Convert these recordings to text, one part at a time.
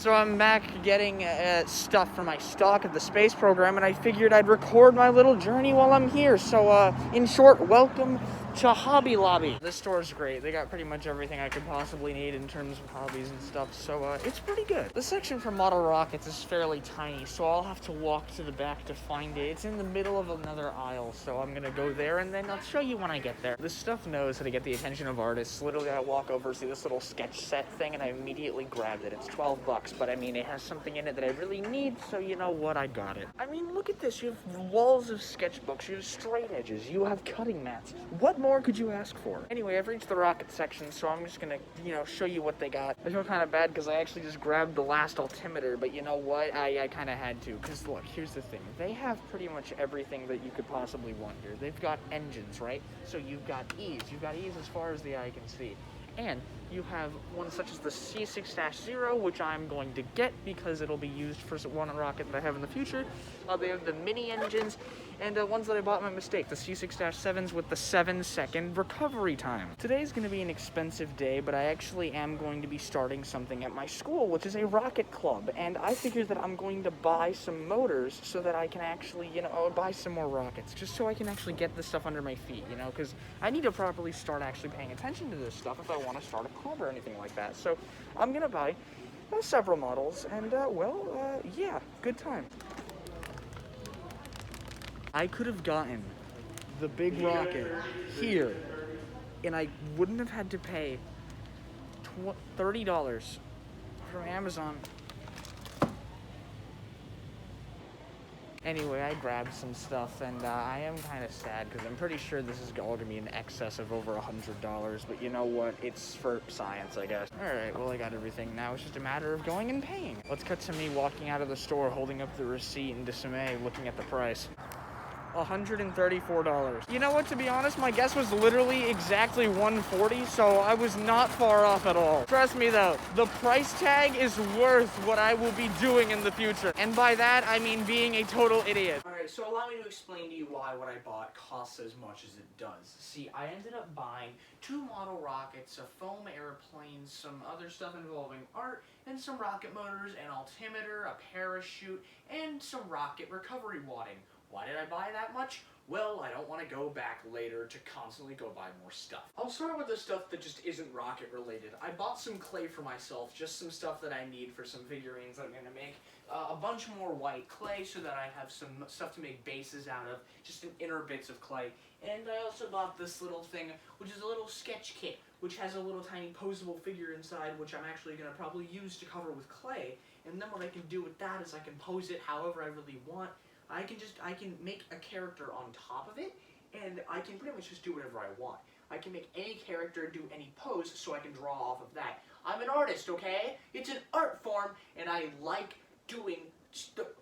So I'm back getting stuff for my stock of the space program, and I figured I'd record my little journey while I'm here. So, in short, welcome to Hobby Lobby. This store's great. They got pretty much everything I could possibly need in terms of hobbies and stuff, so it's pretty good. The section for model rockets is fairly tiny, so I'll have to walk to the back to find it. It's in the middle of another aisle, so I'm gonna go there, and then I'll show you when I get there. This stuff knows how to get the attention of artists. Literally, I walk over, see this little sketch set thing, and I immediately grabbed it. It's 12 bucks, but I mean, it has something in it that I really need, so you know what, I got it. I mean, look at this. You have walls of sketchbooks, you have straight edges, you have cutting mats. What more could you ask for? Anyway, I've reached the rocket section, so I'm just gonna, show you what they got. I feel kind of bad because I actually just grabbed the last altimeter, but you know what? I kind of had to, because look, here's the thing. They have pretty much everything that you could possibly want here. They've got engines, right? So you've got ease. You've got ease as far as the eye can see. And you have ones such as the C6-0, which I'm going to get because it'll be used for one rocket that I have in the future. They have the mini engines, and ones that I bought by mistake, the C6-7s with the 7-second recovery time. Today's going to be an expensive day, but I actually am going to be starting something at my school, which is a rocket club, and I figured that I'm going to buy some motors so that I can actually, buy some more rockets, just so I can actually get this stuff under my feet, because I need to properly start actually paying attention to this stuff if I want to start a club or anything like that. So I'm going to buy several models, and, yeah, good time. I could have gotten the big rocket here, and I wouldn't have had to pay $30 from Amazon. Anyway, I grabbed some stuff, and I am kind of sad because I'm pretty sure this is all going to be in excess of over $100, but you know what? It's for science, I guess. Alright, well, I got everything. Now it's just a matter of going and paying. Let's cut to me walking out of the store, holding up the receipt in dismay, looking at the price. $134. You know what, to be honest, my guess was literally exactly $140, so I was not far off at all. Trust me though, the price tag is worth what I will be doing in the future. And by that, I mean being a total idiot. Alright, so allow me to explain to you why what I bought costs as much as it does. See, I ended up buying 2 model rockets, a foam airplane, some other stuff involving art, and some rocket motors, an altimeter, a parachute, and some rocket recovery wadding. Why did I buy that much? Well, I don't want to go back later to constantly go buy more stuff. I'll start with the stuff that just isn't rocket related. I bought some clay for myself, just some stuff that I need for some figurines that I'm going to make. A bunch more white clay so that I have some stuff to make bases out of, just some inner bits of clay. And I also bought this little thing, which is a little sketch kit, which has a little tiny posable figure inside, which I'm actually going to probably use to cover with clay. And then what I can do with that is I can pose it however I really want. I can make a character on top of it, and I can pretty much just do whatever I want. I can make any character do any pose, so I can draw off of that. I'm an artist, okay? It's an art form, and I like doing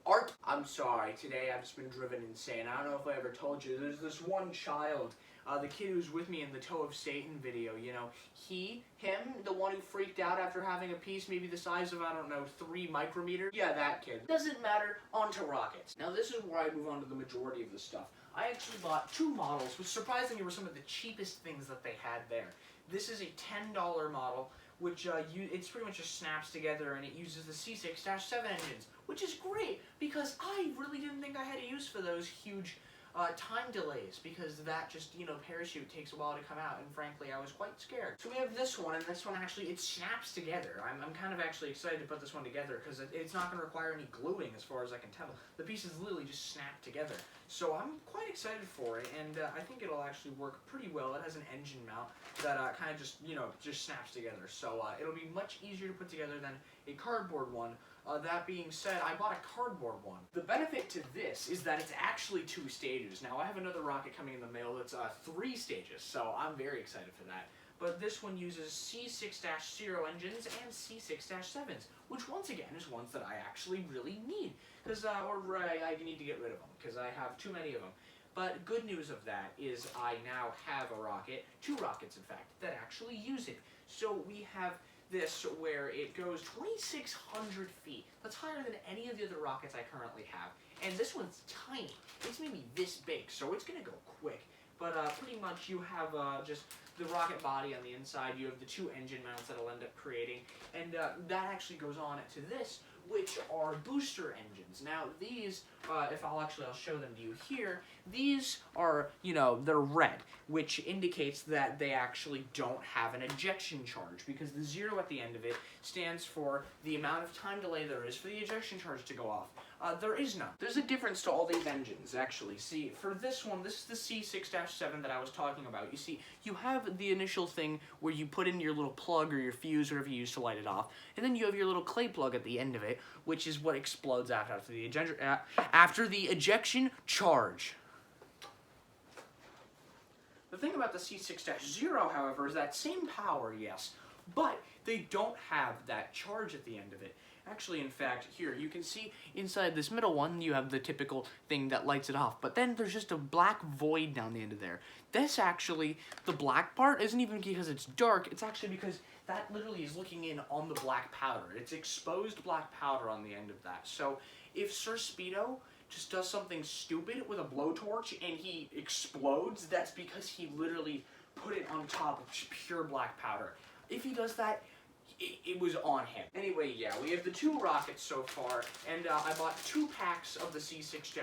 art. I'm sorry, today I've just been driven insane. I don't know if I ever told you, there's this one child, the kid who's with me in the Toe of Satan video, him, the one who freaked out after having a piece maybe the size of, I don't know, 3 micrometers? Yeah, that kid. Doesn't matter, onto rockets. Now this is where I move on to the majority of the stuff. I actually bought 2 models, which surprisingly were some of the cheapest things that they had there. This is a $10 model, which it's pretty much just snaps together, and it uses the C6-7 engines, which is great, because I really didn't think I had a use for those huge time delays, because that just, parachute takes a while to come out, and frankly, I was quite scared. So we have this one, and this one actually, it snaps together. I'm kind of actually excited to put this one together, because it's not going to require any gluing, as far as I can tell. The pieces literally just snap together. So I'm quite excited for it, and I think it'll actually work pretty well. It has an engine mount that kind of just, just snaps together. So it'll be much easier to put together than a cardboard one. That being said, I bought a cardboard one. The benefit to this is that it's actually 2 stages. Now, I have another rocket coming in the mail that's 3 stages, so I'm very excited for that. But this one uses C6-0 engines and C6-7s, which once again is ones that I actually really need, because I need to get rid of them, because I have too many of them. But good news of that is I now have a rocket, 2 rockets in fact, that actually use it. So we have this where it goes 2,600 feet. That's higher than any of the other rockets I currently have. And this one's tiny. It's maybe this big, so it's going to go quick. But pretty much you have just the rocket body on the inside, you have the 2 engine mounts that it'll end up creating, and that actually goes on to this, which are booster engines. Now these, if I'll show them to you here, these are, they're red, which indicates that they actually don't have an ejection charge, because the 0 at the end of it stands for the amount of time delay there is for the ejection charge to go off. There is none. There's a difference to all these engines, actually. See, for this one, this is the C6-7 that I was talking about. You see, you have the initial thing where you put in your little plug or your fuse, whatever you use to light it off, and then you have your little clay plug at the end of it, which is what explodes after the ejection charge. The thing about the C6-0, however, is that same power, yes, but they don't have that charge at the end of it. Actually, in fact, here, you can see inside this middle one, you have the typical thing that lights it off, but then there's just a black void down the end of there. This actually, the black part, isn't even because it's dark, it's actually because that literally is looking in on the black powder. It's exposed black powder on the end of that. So, if Sir Speedo just does something stupid with a blowtorch and he explodes, that's because he literally put it on top of pure black powder. If he does that, it was on him. Anyway, yeah, we have the 2 rockets so far, and I bought 2 packs of the C6-0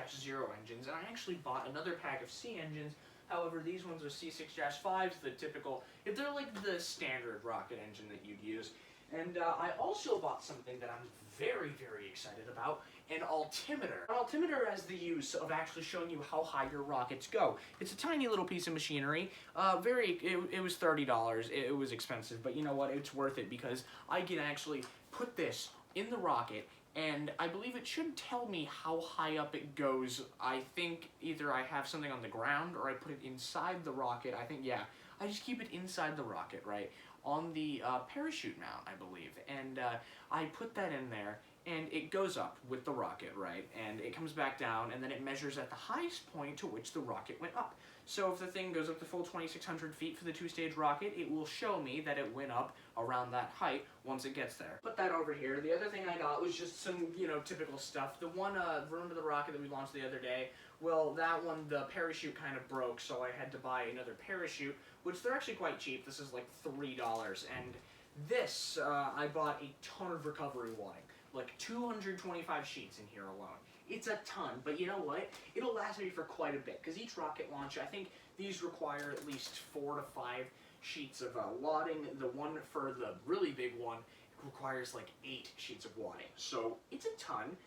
engines, and I actually bought another pack of C engines. However, these ones are C6-5s, the typical, they're like the standard rocket engine that you'd use. And I also bought something that I'm very, very excited about, an altimeter. An altimeter has the use of actually showing you how high your rockets go. It's a tiny little piece of machinery. It was $30. It was expensive, but you know what? It's worth it because I can actually put this in the rocket, and I believe it should tell me how high up it goes. I think either I have something on the ground or I put it inside the rocket. I think, yeah, I just keep it inside the rocket, right? On the parachute mount, I believe, and I put that in there, and it goes up with the rocket, right, and it comes back down, and then it measures at the highest point to which the rocket went up. So if the thing goes up to full 2,600 feet for the 2-stage rocket, it will show me that it went up around that height once it gets there. Put that over here. The other thing I got was just some, typical stuff. The one, remember the rocket that we launched the other day? Well, that one, the parachute kind of broke, so I had to buy another parachute, which they're actually quite cheap. This is like $3, and this, I bought a ton of recovery wadding. Like 225 sheets in here alone. It's a ton, but you know what? It'll last me for quite a bit, because each rocket launch, I think these require at least 4 to 5 sheets of wadding. The one for the really big one requires like 8 sheets of wadding. So it's a ton.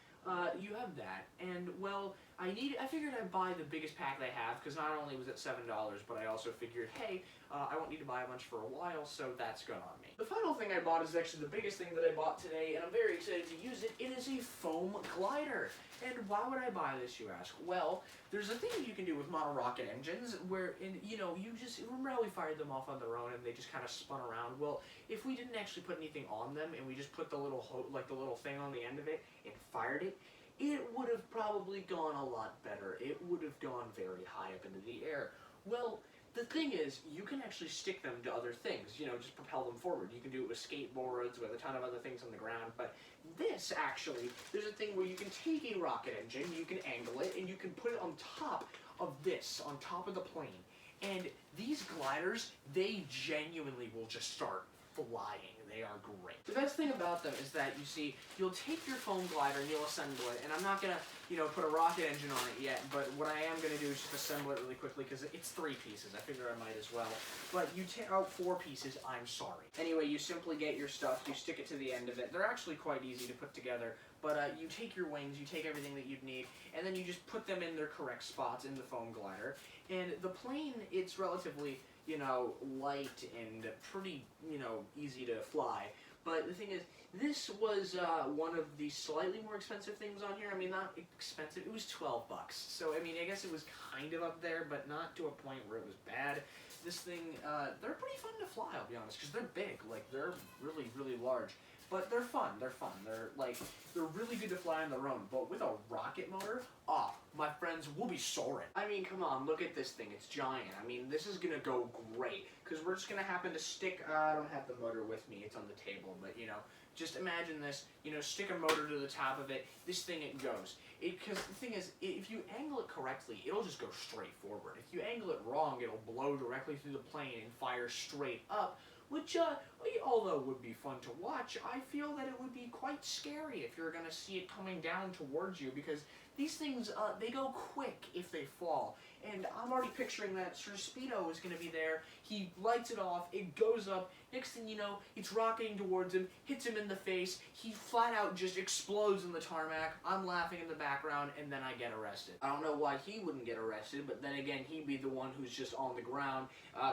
You have that, and well, I figured I'd buy the biggest pack they have, because not only was it $7, but I also figured, hey, I won't need to buy a bunch for a while, so that's good on me. The final thing I bought is actually the biggest thing that I bought today, and I'm very excited to use it. It is a foam glider. And why would I buy this, you ask? Well, there's a thing you can do with model rocket engines where, you just, remember how we fired them off on their own and they just kind of spun around? Well, if we didn't actually put anything on them and we just put the little thing on the end of it and fired it, it would have probably gone a lot better. It would have gone very high up into the air. Well, the thing is, you can actually stick them to other things, just propel them forward. You can do it with skateboards, with a ton of other things on the ground, but this actually, there's a thing where you can take a rocket engine, you can angle it, and you can put it on top of this, on top of the plane. And these gliders, they genuinely will just start flying. They are great. The best thing about them is that, you see, you'll take your foam glider and you'll assemble it, and I'm not going to, put a rocket engine on it yet, but what I am going to do is just assemble it really quickly, because it's 3 pieces. I figure I might as well. But you take out 4 pieces, I'm sorry. Anyway, you simply get your stuff, you stick it to the end of it. They're actually quite easy to put together, but you take your wings, you take everything that you'd need, and then you just put them in their correct spots in the foam glider. And the plane, it's relatively, light and pretty, easy to fly. But the thing is, this was one of the slightly more expensive things on here. I mean, not expensive, it was $12. So, I mean, I guess it was kind of up there, but not to a point where it was bad. This thing, they're pretty fun to fly, I'll be honest, because they're big. Like, they're really, really large. But they're fun, they're fun. They're really good to fly on their own. But with a rocket motor, my friends, we'll be soaring. I mean, come on, look at this thing, it's giant. I mean, this is gonna go great, because we're just gonna happen to stick, I don't have the motor with me, it's on the table, but just imagine this, you know, stick a motor to the top of it, this thing, it goes. Because the thing is, if you angle it correctly, it'll just go straight forward. If you angle it wrong, it'll blow directly through the plane and fire straight up, which, although would be fun to watch, I feel that it would be quite scary if you're going to see it coming down towards you, because these things, they go quick if they fall. And I'm already picturing that Sir Speedo is going to be there, he lights it off, it goes up, next thing you know, it's rocketing towards him, hits him in the face, he flat out just explodes in the tarmac, I'm laughing in the background, and then I get arrested. I don't know why he wouldn't get arrested, but then again, he'd be the one who's just on the ground,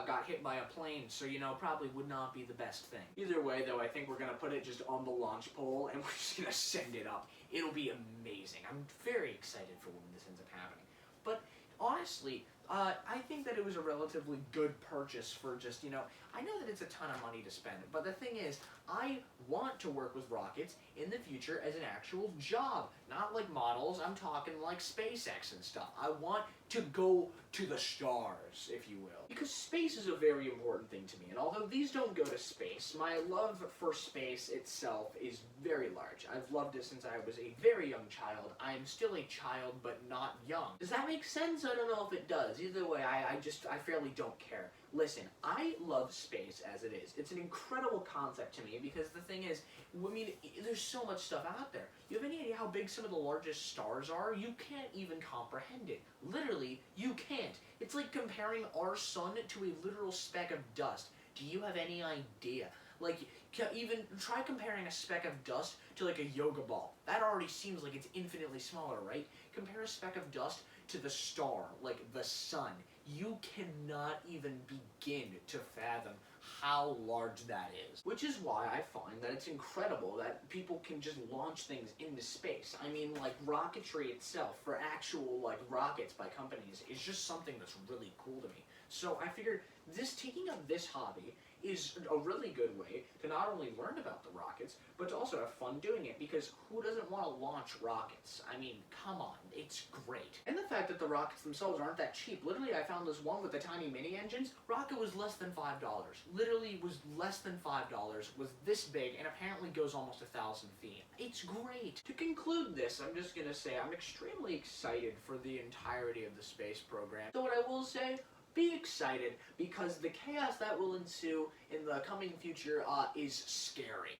got hit by a plane, so you know, probably would not be the best thing. Either way though, I think we're going to put it just on the launch pole, and we're just going to send it up. It'll be amazing. I'm very excited for when this ends up happening. But honestly, I think that it was a relatively good purchase for just, you know, I know that it's a ton of money to spend, but the thing is, I want to work with rockets in the future as an actual job. Not like models, I'm talking like SpaceX and stuff. I want to go to the stars, if you will. Because space is a very important thing to me, and although these don't go to space, my love for space itself is very large. I've loved it since I was a very young child. I am still a child, but not young. Does that make sense? I don't know if it does. Either way, I fairly don't care. Listen, I love space as it is. It's an incredible concept to me because the thing is, I mean, there's so much stuff out there. You have any idea how big some of the largest stars are? You can't even comprehend it. Literally, you can't. It's like comparing our sun to a literal speck of dust. Do you have any idea? Like, even try comparing a speck of dust to like a yoga ball. That already seems like it's infinitely smaller, right? Compare a speck of dust to the star, like the sun. You cannot even begin to fathom how large that is. Which is why I find that it's incredible that people can just launch things into space. I mean, like, rocketry itself, for actual, like, rockets by companies, is just something that's really cool to me. So I figured taking up this hobby is a really good way to not only learn about the rockets, but to also have fun doing it, because who doesn't want to launch rockets? I mean, come on, it's great. And the fact that the rockets themselves aren't that cheap. Literally, I found this one with the tiny mini engines. Rocket was less than $5. Literally was less than $5, was this big, and apparently goes almost 1,000 feet. It's great. To conclude this, I'm just gonna say I'm extremely excited for the entirety of the space program. So what I will say, be excited, because the chaos that will ensue in the coming future is scary.